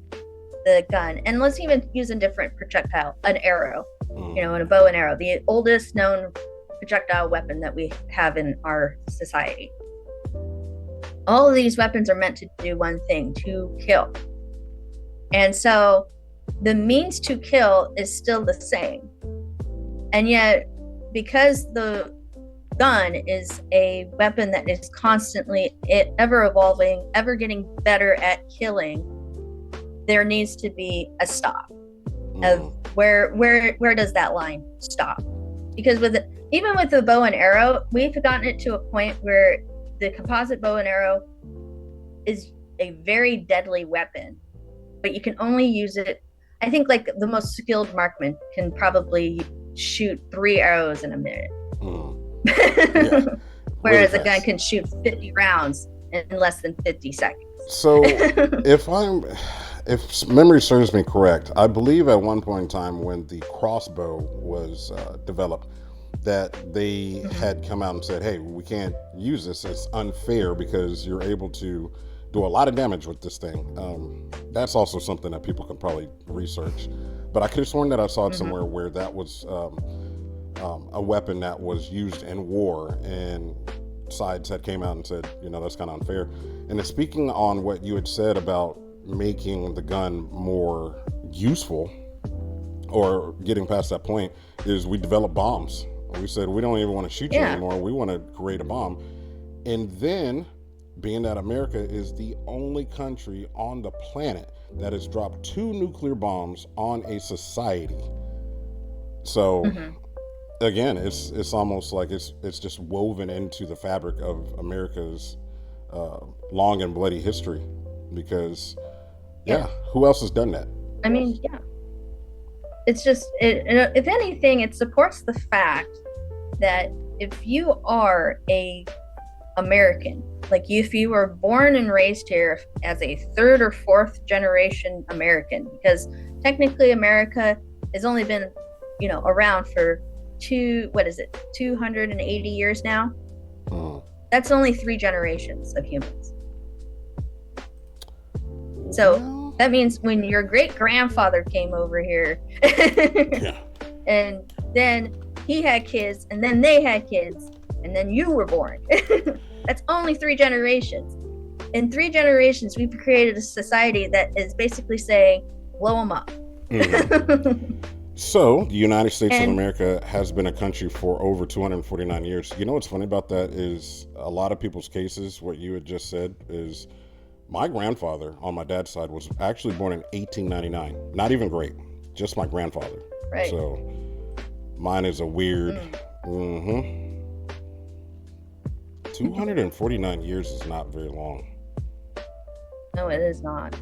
the gun, and let's even use a different projectile, an arrow, and a bow and arrow, the oldest known projectile weapon that we have in our society. All of these weapons are meant to do one thing, to kill. And so the means to kill is still the same. And yet, because the gun is a weapon that is constantly ever evolving, ever getting better at killing, there needs to be a stop of where does that line stop? Because even with the bow and arrow, we've gotten it to a point where the composite bow and arrow is a very deadly weapon, but you can only use it. I think like the most skilled marksman can probably shoot 3 arrows in a minute. Yeah. Whereas a gun can shoot 50 rounds in less than 50 seconds. So if memory serves me correct, I believe at one point in time when the crossbow was developed, that they had come out and said, hey, we can't use this. It's unfair because you're able to do a lot of damage with this thing. That's also something that people can probably research. But I could have sworn that I saw it somewhere where that was a weapon that was used in war, and sides had came out and said, that's kind of unfair. And then speaking on what you had said about making the gun more useful or getting past that point, is we developed bombs. We said, we don't even want to shoot you anymore. We want to create a bomb. And then, being that America is the only country on the planet that has dropped 2 nuclear bombs on a society. So again, it's almost like it's just woven into the fabric of America's long and bloody history, because who else has done that? I mean, it's just if anything, it supports the fact that if you are a American, like if you were born and raised here as a 3rd or 4th generation American, because technically America has only been around for 280 years now. That's only 3 generations of humans. So that means when your great grandfather came over here and then he had kids, and then they had kids, and then you were born. That's only 3 generations. In 3 generations, we've created a society that is basically saying, blow them up. So the United States of America has been a country for over 249 years. You know what's funny about that is a lot of people's cases, what you had just said, is my grandfather on my dad's side was actually born in 1899. Not even great, just my grandfather. Right. So mine is a weird. 249 years is not very long. No, it is not.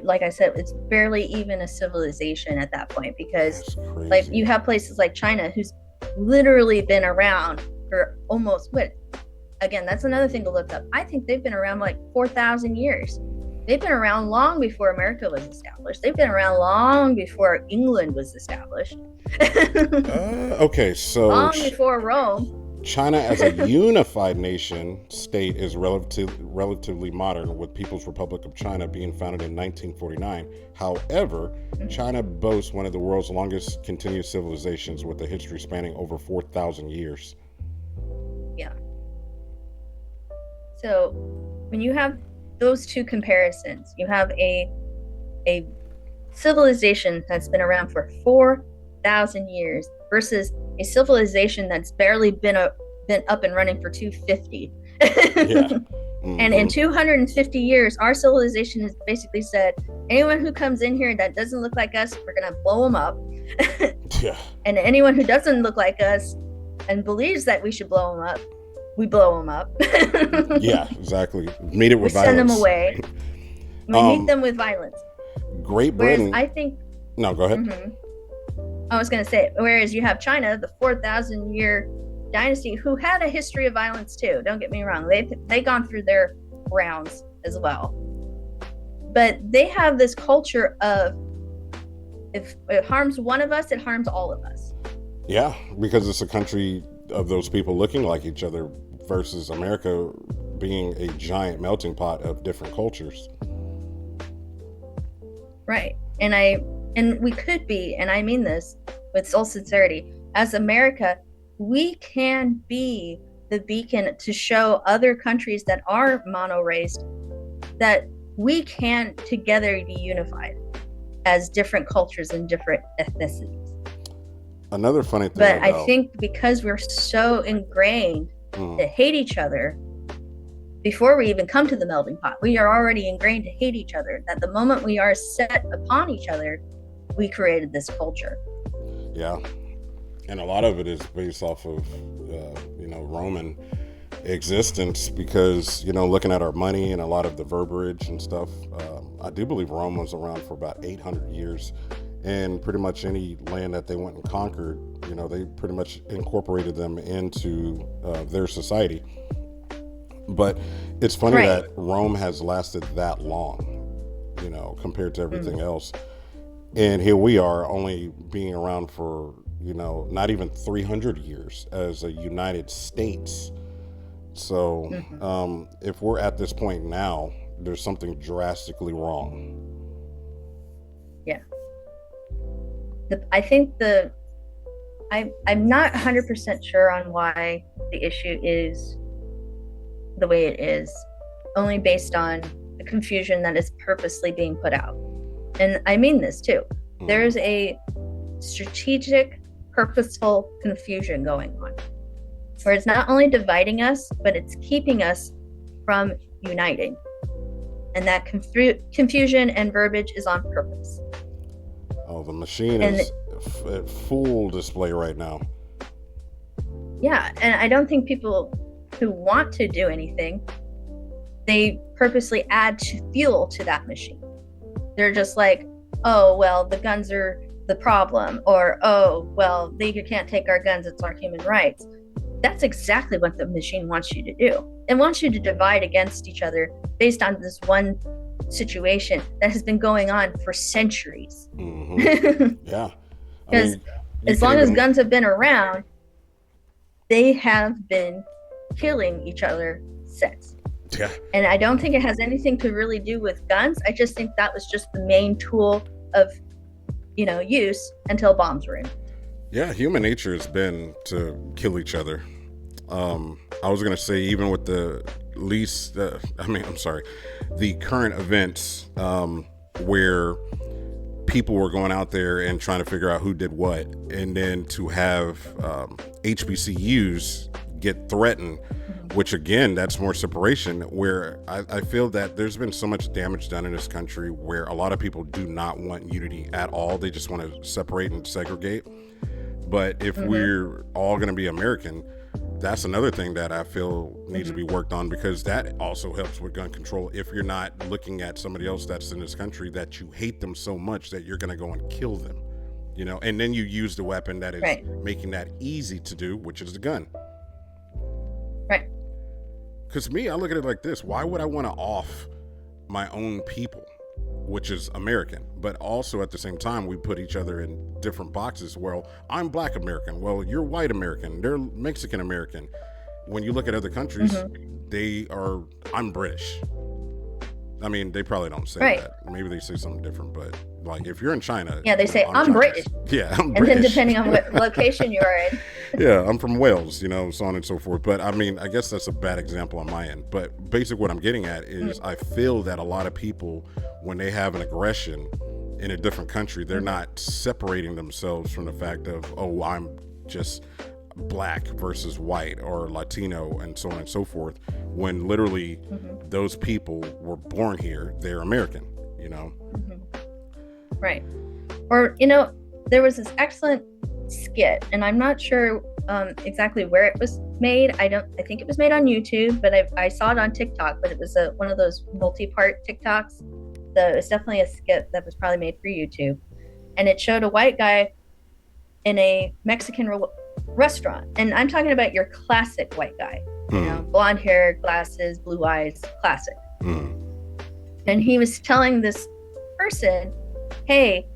Like I said, it's barely even a civilization at that point, because like you have places like China who's literally been around for almost again, that's another thing to look up. I think they've been around like 4,000 years. They've been around long before America was established. They've been around long before England was established. Okay, so long before Rome. China as a unified nation state is relatively modern, with People's Republic of China being founded in 1949. However, China boasts one of the world's longest continuous civilizations, with a history spanning over 4,000 years. Yeah. So when you have those 2 comparisons, you have a civilization that's been around for 4,000 years versus a civilization that's barely been up and running for 250. And in 250 years, our civilization has basically said, anyone who comes in here that doesn't look like us, we're going to blow them up. And anyone who doesn't look like us and believes that we should blow them up, we blow them up. Yeah, exactly. Meet it with violence. Send them away. We meet them with violence. Great Britain. Whereas I think No, go ahead. Hmm. I was going to say, whereas you have China, the 4,000 year dynasty, who had a history of violence too. Don't get me wrong; they gone through their rounds as well, but they have this culture of if it harms one of us, it harms all of us. Yeah, because it's a country of those people looking like each other versus America being a giant melting pot of different cultures. Right. And we could be, and I mean this with all sincerity, as America, we can be the beacon to show other countries that are mono raced that we can together be unified as different cultures and different ethnicities. Another funny thing But I about think because we're so ingrained mm, to hate each other, before we even come to the melting pot, we are already ingrained to hate each other. That the moment we are set upon each other, we created this culture. yeah, and a lot of it is based off of Roman existence because looking at our money and a lot of the verbiage and stuff, I do believe Rome was around for about 800 years, and pretty much any land that they went and conquered, they pretty much incorporated them into their society. But it's funny Right. that Rome has lasted that long, compared to everything else. And here we are only being around for, not even 300 years as a United States. So if we're at this point now, there's something drastically wrong. Yeah. I think I'm not 100% sure on why the issue is the way it is, only based on the confusion that is purposely being put out. And I mean this too. There is a strategic, purposeful confusion going on, where it's not only dividing us, but it's keeping us from uniting. And that confusion and verbiage is on purpose. Oh, the machine is at full display right now. Yeah, and I don't think people who want to do anything, they purposely add fuel to that machine. They're just like, oh, well, the guns are the problem, or, oh, well, they can't take our guns, it's our human rights. That's exactly what the machine wants you to do. It wants you to divide against each other based on this one situation that has been going on for centuries. Mm-hmm. Yeah. Because as long as guns have been around, they have been killing each other since. Yeah. And I don't think it has anything to really do with guns. I just think that was just the main tool of, use until bombs were in. Yeah, human nature has been to kill each other. I was going to say, even with the current events where people were going out there and trying to figure out who did what, and then to have HBCUs get threatened, which again, that's more separation, where I feel that there's been so much damage done in this country where a lot of people do not want unity at all. They just want to separate and segregate. But if we're all going to be American, that's another thing that I feel needs to be worked on, because that also helps with gun control. If you're not looking at somebody else that's in this country that you hate them so much that you're going to go and kill them, and then you use the weapon that is making that easy to do, which is the gun. Right. Because me, I look at it like this. Why would I want to off my own people, which is American? But also at the same time, we put each other in different boxes. Well, I'm Black American. Well, you're white American. They're Mexican American. When you look at other countries, I'm British. I mean, they probably don't say that. Maybe they say something different, but like if you're in China. Yeah, they say, I'm British. Yeah, I'm and British. And then depending on what location you are in. Yeah, I'm from Wales, so on and so forth. But I mean, I guess that's a bad example on my end. But basically what I'm getting at is I feel that a lot of people, when they have an aggression in a different country, they're not separating themselves from the fact of, oh, I'm just Black versus white or Latino and so on and so forth, when literally those people were born here, they're American, Right. Or, there was this excellent skit, and I'm not sure exactly where it was made. I think it was made on YouTube, but I saw it on TikTok, but it was one of those multi-part TikToks. So it's definitely a skit that was probably made for YouTube. and it showed a white guy in a Mexican restaurant. And I'm talking about your classic white guy, you know, blonde hair, glasses, blue eyes, classic. And he was telling this person, hey,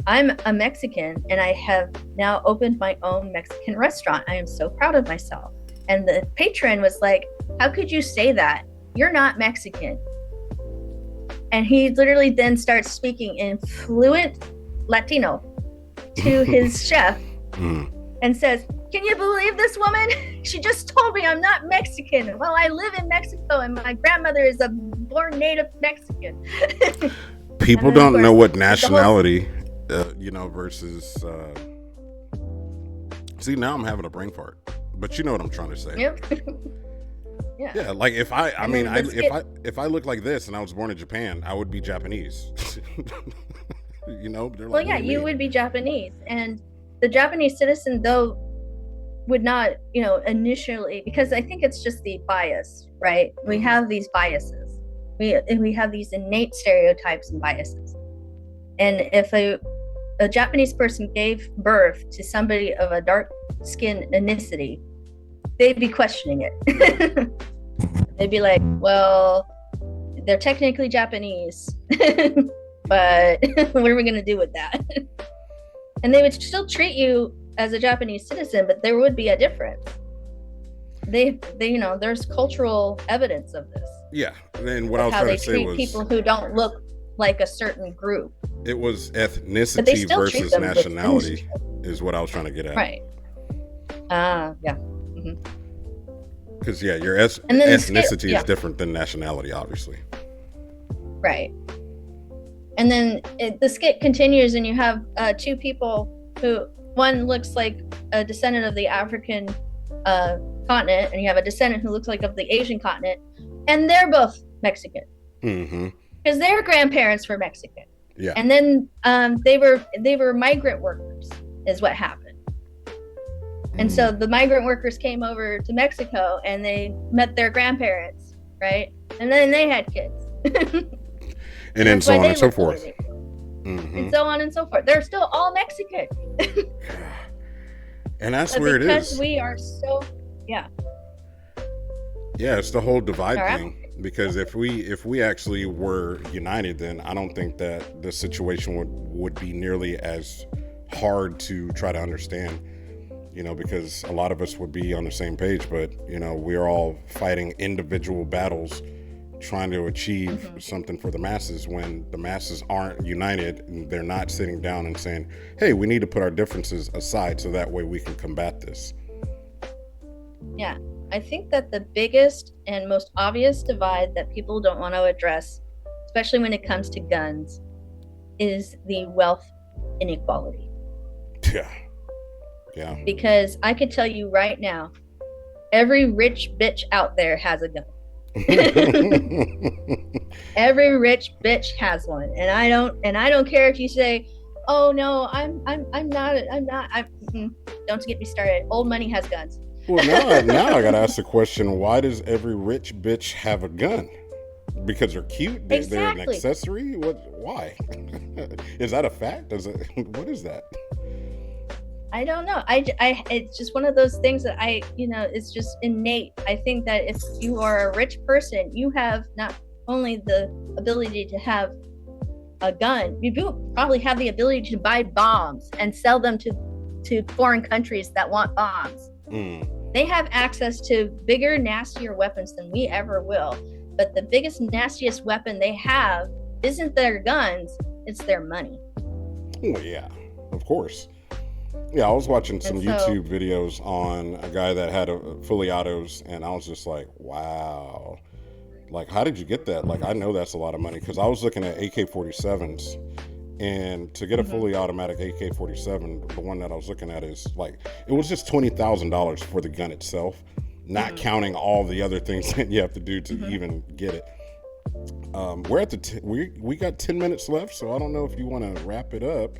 I'm a Mexican and I have now opened my own Mexican restaurant. I am so proud of myself. And the patron was like, how could you say that? You're not Mexican. And he literally then starts speaking in fluent Latino to his chef and says, can you believe this woman? She just told me I'm not Mexican. Well, I live in Mexico and my grandmother is a born native Mexican. People don't know what nationality, you know, versus. See, now I'm having a brain fart, but you know what I'm trying to say. Yep. Yeah, like if if I look like this and I was born in Japan, I would be Japanese. You know, they're like, well, yeah, you would be Japanese, and the Japanese citizen though would not, you know, initially, because I think it's just the bias, right? We have these biases. We have these innate stereotypes and biases. And if a Japanese person gave birth to somebody of a dark skin ethnicity, they'd be questioning it. They'd be like, well, they're technically Japanese, but what are we going to do with that? And they would still treat you as a Japanese citizen, but there would be a difference. They you know, there's cultural evidence of this. Yeah, and what I was trying to say was how they treat people who don't look like a certain group. It was ethnicity versus nationality is what I was trying to get at. Right. Yeah. Because your ethnicity is different than nationality, obviously. Right. And then the skit continues, and you have two people who, one looks like a descendant of the African continent, and you have a descendant who looks like of the Asian continent, and they're both Mexican. Because their grandparents were Mexican. Yeah. And then they were migrant workers, is what happened. And so the migrant workers came over to Mexico and they met their grandparents, right? And then they had kids. And then so on and so forth. And so on and so forth. They're still all Mexican. And that's where it is. Because we are so, yeah, it's the whole divide thing. Because if we actually were united, then I don't think that the situation would be nearly as hard to try to understand. You know, because a lot of us would be on the same page, but you know, we're all fighting individual battles, trying to achieve something for the masses. When the masses aren't united, and they're not sitting down and saying, "Hey, we need to put our differences aside so that way we can combat this." Yeah, I think that the biggest and most obvious divide that people don't want to address, especially when it comes to guns, is the wealth inequality. Yeah. Because I could tell you right now, every rich bitch out there has a gun. Every rich bitch has one, and I don't care if you say, "Oh no, I'm not." Don't get me started. Old money has guns. Well, now I gotta ask the question: why does every rich bitch have a gun? Because they're cute? They're an accessory? Why? Is that a fact? What is that? I don't know. It's just one of those things that it's just innate. I think that if you are a rich person, you have not only the ability to have a gun, you probably have the ability to buy bombs and sell them to foreign countries that want bombs. They have access to bigger, nastier weapons than we ever will. But the biggest, nastiest weapon they have isn't their guns, it's their money. Oh, yeah, of course. Yeah, I was watching some YouTube videos on a guy that had a fully autos, and I was just like, wow. Like, how did you get that? Like, I know that's a lot of money, because I was looking at AK-47s, and to get a fully automatic AK-47, the one that I was looking at is like, it was just $20,000 for the gun itself, not counting all the other things that you have to do to even get it. We're at we got 10 minutes left, so I don't know if you want to wrap it up.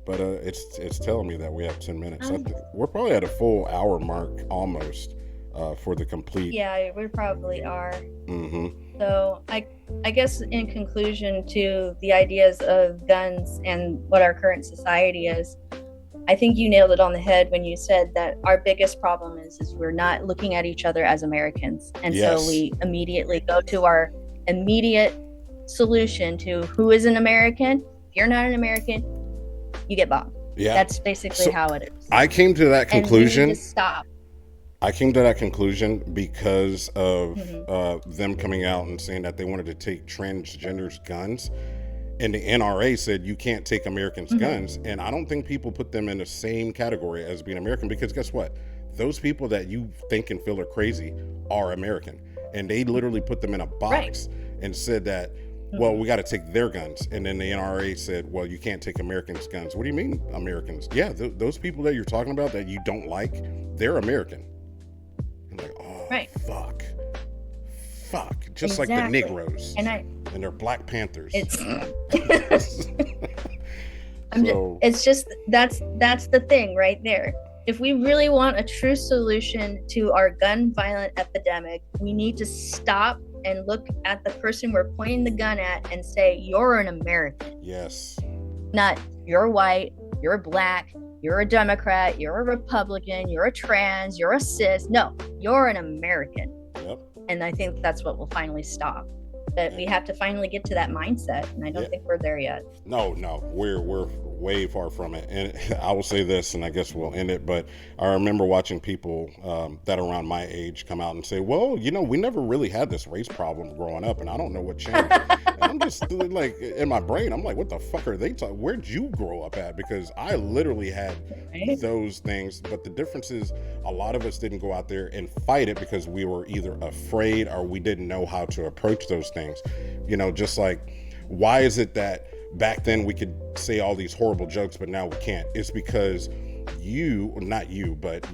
But it's telling me that we have 10 minutes. We're probably at a full hour mark almost. for the complete. Yeah, we probably are. Mm-hmm. So I guess in conclusion to the ideas of guns and what our current society is, I think you nailed it on the head when you said that our biggest problem is we're not looking at each other as Americans. And so Yes. we immediately go to our immediate solution to who is an American. If you're not an American, you get bombed. Yeah. That's basically So how it is. I came to that And we need to conclusion. stop. I came to that conclusion because of Mm-hmm. them coming out and saying that they wanted to take transgenders' guns. And the NRA said you can't take Americans' Mm-hmm. guns. And I don't think people put them in the same category as being American, because guess what? Those people that you think and feel are crazy are American. And they literally put them in a box and said that, well, we got to take their guns. And then the NRA said, well, you can't take Americans' guns. What do you mean, Americans? Yeah, those people that you're talking about that you don't like, they're American. I'm like, oh, fuck. Just like the Negroes and their Black Panthers. It's So, it's just that's the thing right there. If we really want a true solution to our gun violent epidemic, we need to stop and look at the person we're pointing the gun at and say, you're an American. yes. Not you're white, you're black, you're a Democrat, you're a Republican, you're a trans, you're a cis. No, you're an American. Yep. And I think that's what will finally stop. That we have to finally get to that mindset, and I don't think we're there yet. No, we're way far from it. And I will say this, and I guess we'll end it, but I remember watching people that are around my age come out and say, well, we never really had this race problem growing up, and I don't know what changed. And I'm just like, in my brain, I'm like, what the fuck are they talking? Where'd you grow up at? Because I literally had those things, but the difference is a lot of us didn't go out there and fight it because we were either afraid or we didn't know how to approach those things. Just like, why is it that back then we could say all these horrible jokes, but now we can't? It's because not you, but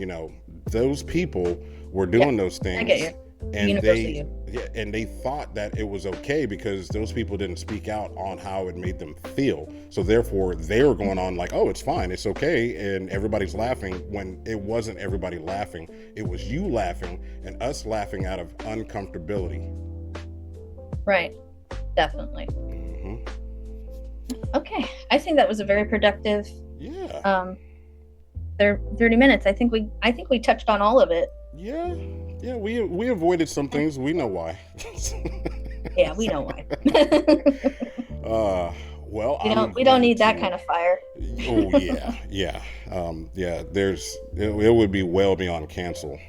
those people were doing those things. I get you. And they thought that it was okay because those people didn't speak out on how it made them feel. So therefore they were going on like, oh, it's fine, it's okay, and everybody's laughing, when it wasn't everybody laughing. It was you laughing and us laughing out of uncomfortability. Right. Definitely. Mm-hmm. Okay. I think that was a very productive 30 minutes. I think we touched on all of it. Yeah, we avoided some things. We know why. Yeah, we know why. Well, we don't need that kind of fire. Oh yeah. It would be well beyond cancel.